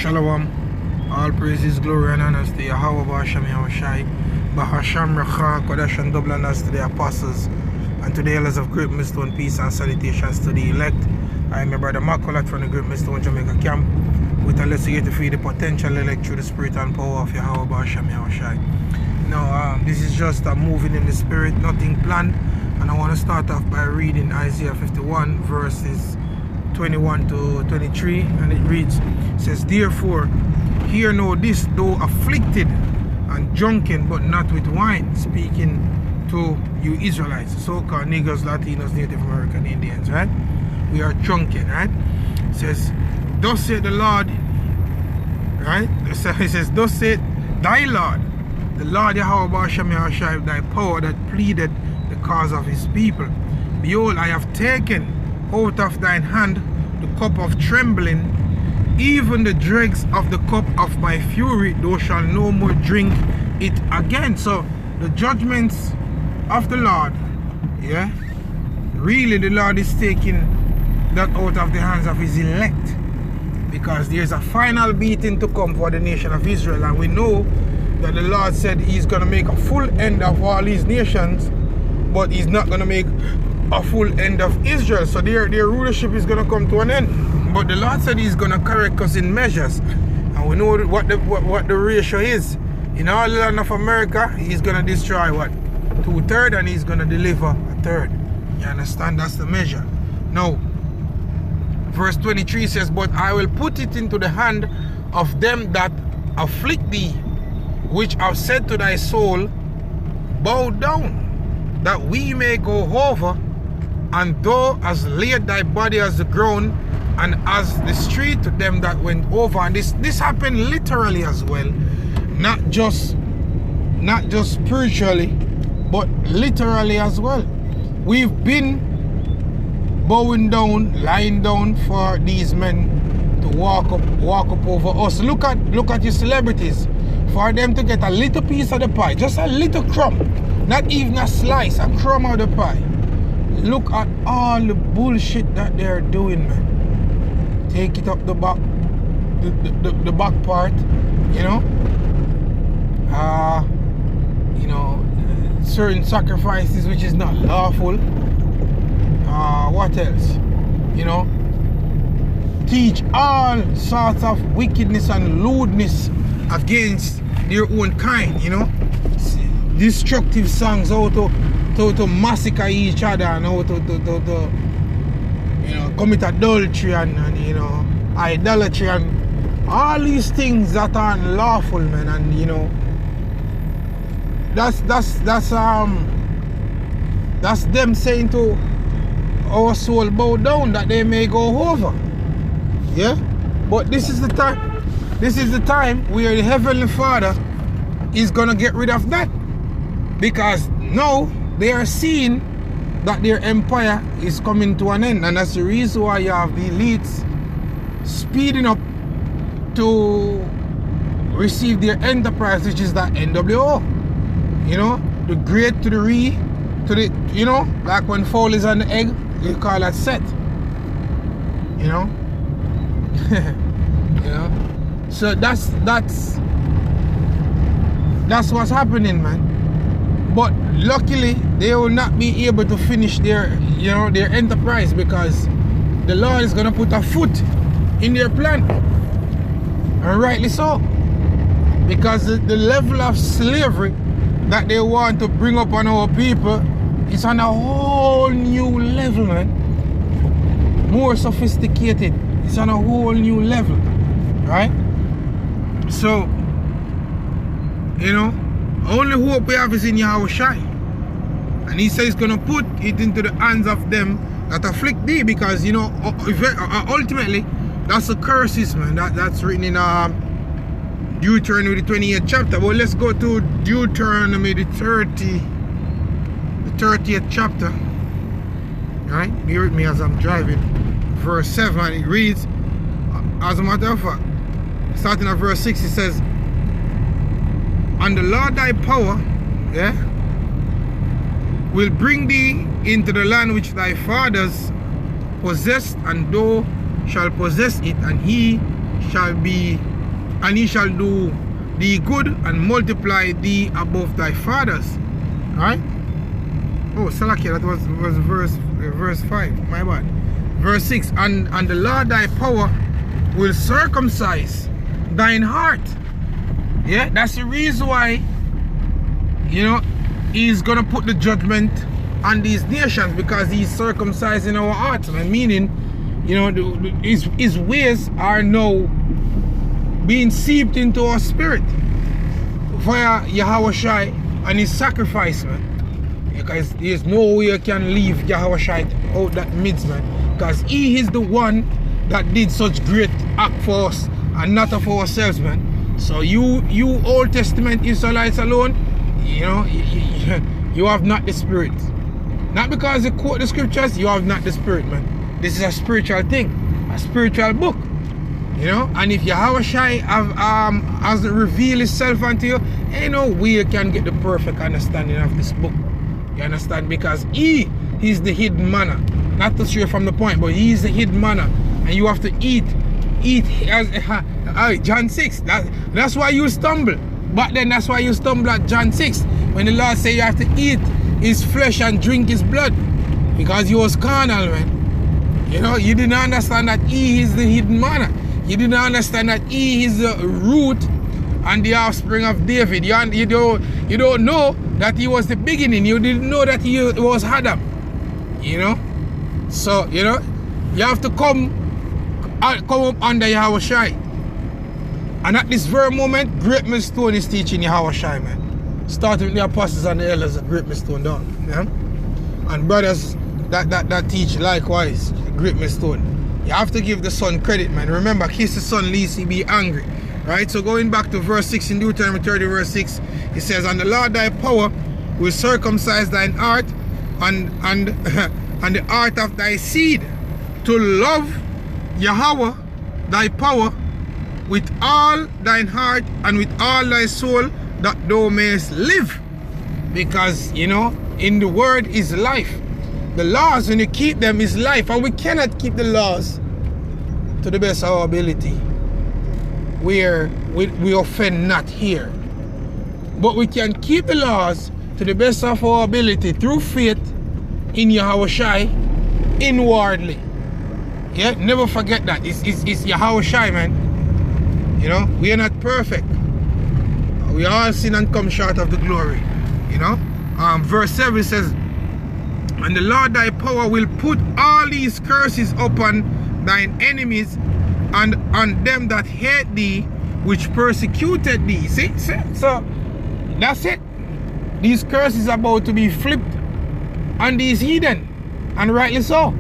Shalom. All praises, glory, and honors to Yahweh Basham Yahushai, Bahasham Racha, Kodesh, and double honors to the apostles, and to the elders of Great Millstone, peace and salutations to the elect. I am your brother Makolat from the Great Millstone Jamaica camp, with a lesson here to feed the potential elect through the spirit and power of Yahweh Basham Yahushai. Now, this is just a moving in the spirit, nothing planned, and I want to start off by reading Isaiah 51, verses 21 to 23, and it reads, it says, "Therefore, hear now this, though afflicted and drunken, but not with wine," speaking to you Israelites, so-called niggers, Latinos, Native American Indians, right? We are drunken, right? It says, "Thus saith the Lord," right? It says, "Thus saith thy Lord, the Lord Yahweh Basham Yahushai, thy power that pleaded the cause of his people. Behold, I have taken out of thine hand the cup of trembling, even the dregs of the cup of my fury, thou shalt no more drink it again." So the judgments of the Lord, yeah, really the Lord is taking that out of the hands of his elect, because there's a final beating to come for the nation of Israel, and we know that the Lord said he's going to make a full end of all these nations, but he's not going to make a full end of Israel. So their rulership is going to come to an end. But the Lord said he's going to correct us in measures, and we know what the ratio is. In all the land of America, he's going to destroy what? 2/3, and he's going to deliver 1/3. You understand? That's the measure. Now, verse 23 says, "But I will put it into the hand of them that afflict thee, which have said to thy soul, bow down, that we may go over, and thou hast laid thy body as the ground, and as the street to them that went over." And this happened literally as well, not just spiritually, but literally as well. We've been bowing down, lying down for these men to walk up over us. Look at your celebrities. For them to get a little piece of the pie, just a little crumb, not even a slice, a crumb of the pie. Look at all the bullshit that they're doing, man. Take it up the back, the back part, you know. You know, certain sacrifices which is not lawful. What else? You know, teach all sorts of wickedness and lewdness against their own kind, you know. Destructive songs, how to massacre each other, and how to you know, commit adultery and you know, idolatry and all these things that aren't lawful, man. And you know, that's them saying to our soul, bow down, that they may go over. Yeah, but this is the time. This is the time where the Heavenly Father is gonna get rid of that, because now they are seeing that their empire is coming to an end, and that's the reason why you have the elites speeding up to receive their enterprise, which is that NWO. You know, the great to the re to the, you know, like when fowl is on the egg, you call that set. You know, you know. So that's what's happening, man. But luckily, they will not be able to finish their, you know, their enterprise, because the Lord is gonna put a foot in their plan, and rightly so, because the level of slavery that they want to bring up on our people is on a whole new level, man. More sophisticated. It's on a whole new level, right? So, you know, only hope we have is in Yahushai. And he says he's going to put it into the hands of them that afflict thee, because, you know, ultimately, that's the curses, man. That's written in Deuteronomy, the 28th chapter. But let's go to Deuteronomy, the 30th chapter. Right? Bear with me as I'm driving. Verse 7, it reads, as a matter of fact, starting at verse 6, it says, "And the Lord thy power, yeah, will bring thee into the land which thy fathers possessed, and thou shalt possess it, and he shall be and he shall do thee good and multiply thee above thy fathers. Right? Oh, Salakia, that was verse 5. My bad. Verse 6. And the Lord thy power will circumcise thine heart. Yeah, that's the reason why, you know, he's gonna put the judgment on these nations, because he's circumcising our hearts, man. Meaning, you know, his ways are now being seeped into our spirit via Yahweh Shai and his sacrifice, man. Because there's no way you can leave Yahweh Shai out that midst, man. Because he is the one that did such great act for us and not of ourselves, man. So you Old Testament Israelites alone, you know, you have not the spirit. Not because you quote the scriptures, you have not the spirit, man. This is a spiritual thing, a spiritual book, you know. And if Yahweh Shai has revealed himself unto you, ain't no way you can get the perfect understanding of this book. You understand? Because he is the hidden manna. Not to stray from the point, but he is the hidden manna, and you have to eat as John 6. That's why you stumble. But then that's why you stumble at John 6, when the Lord say you have to eat his flesh and drink his blood, because you was carnal, man. You know, you didn't understand that he is the hidden manna. You didn't understand that he is the root and the offspring of David. You don't know that he was the beginning. You didn't know that he was Adam. You know, so you know you have to come up under Yahweh Shai. And at this very moment, Great Millstone is teaching Yahweh Shai, man. Starting with the apostles and the elders of Great Millstone down. Yeah? And brothers that teach likewise, Great Millstone. You have to give the son credit, man. Remember, kiss the son lest he be angry. Right? So going back to verse 6 in Deuteronomy 30, verse 6, it says, and the Lord thy power will circumcise thine heart and the heart of thy seed, to love Yahweh thy power with all thine heart and with all thy soul, that thou mayest live. Because, you know, in the word is life. The laws, when you keep them, is life. And we cannot keep the laws to the best of our ability, where we offend not here. But we can keep the laws to the best of our ability through faith in Yahweh Shai inwardly. Yeah, never forget that. It's Yahweh Shai, man. You know, we are not perfect. We all sin and come short of the glory. You know, verse 7 says, and the Lord thy power will put all these curses upon thine enemies and on them that hate thee, which persecuted thee. See? So that's it. These curses are about to be flipped on these heathen, and rightly so.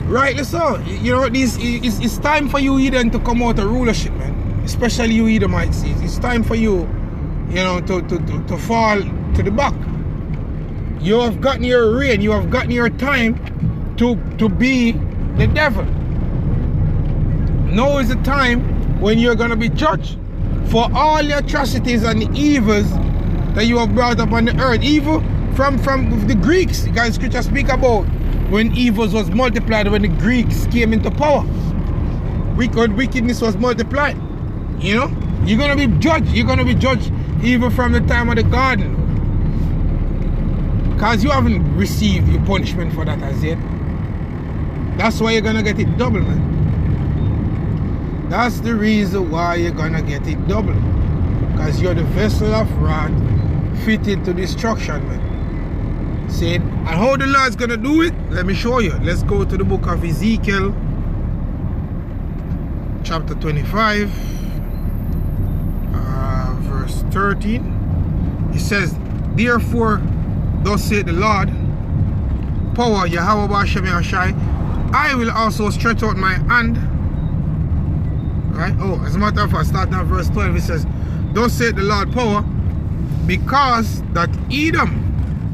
Rightly so. You know, it's time for you heathen to come out of rulership, man. Especially you Edomites. It's time for you, you know, to fall to the back. You have gotten your reign. You have gotten your time to be the devil. Now is the time when you're going to be judged for all the atrocities and the evils that you have brought up on the earth. Evil from the Greeks. You guys scripture speak about when evils was multiplied, when the Greeks came into power. Wickedness was multiplied. You know, you're going to be judged. You're going to be judged even from the time of the garden, because you haven't received your punishment for that as yet. That's why you're going to get it double, man. That's the reason why you're going to get it double. Because you're the vessel of wrath fitted to destruction, man. See? And how the Lord's going to do it? Let me show you. Let's go to the book of Ezekiel, chapter 25, verse 13. It says, therefore, thus saith the Lord, power, Yahweh Bashem Yashai, I will also stretch out my hand. Right? Oh, as a matter of fact, starting at verse 12, it says, thus saith the Lord power, because that Edom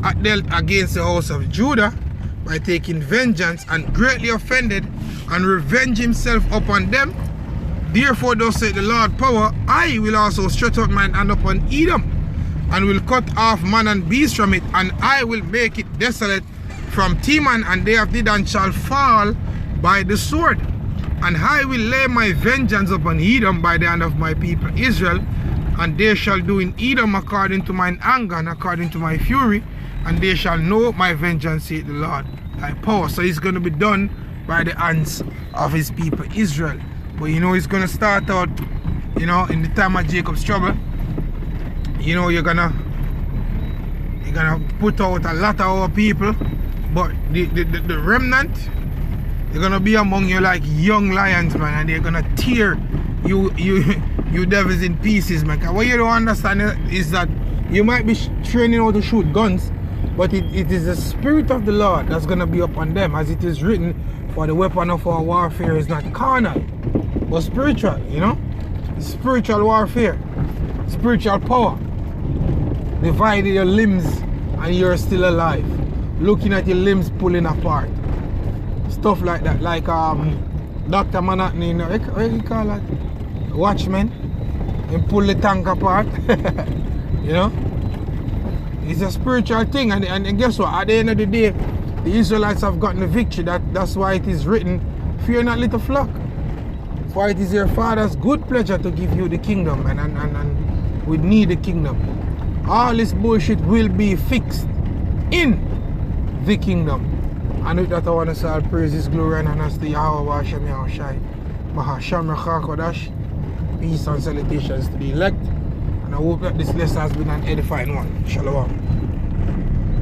had dealt against the house of Judah by taking vengeance and greatly offended and revenge himself upon them. Therefore, thus saith the Lord power, I will also stretch out mine hand upon Edom, and will cut off man and beast from it, and I will make it desolate from Teman, and they of Dedan shall fall by the sword. And I will lay my vengeance upon Edom by the hand of my people Israel, and they shall do in Edom according to mine anger and according to my fury, and they shall know my vengeance, saith the Lord, thy power. So it's going to be done by the hands of his people Israel. But you know, it's going to start out, you know, in the time of Jacob's trouble. You know, you're gonna put out a lot of our people, but the remnant, they're gonna be among you like young lions, man, and they're gonna tear you devils in pieces, man. What you don't understand is that you might be training how to shoot guns, but it is the Spirit of the Lord that's gonna be upon them, as it is written, for the weapon of our warfare is not carnal, but spiritual. You know, spiritual warfare, spiritual power. Divided your limbs and you're still alive, looking at your limbs pulling apart, stuff like that, like Dr. Manhattan, you know, what do you call that, Watchmen, and pull the tank apart. You know, it's a spiritual thing, and guess what, at the end of the day, the Israelites have gotten the victory. That's why it is written, fear not, little flock, for it is your Father's good pleasure to give you the kingdom, and we need the kingdom. All this bullshit will be fixed in the kingdom. And with that, I want to say all praises, glory, and honor to Yahweh Hashem Yahushai. Bahasham Kodash. Peace and salutations to the elect. And I hope that this lesson has been an edifying one. Shalom.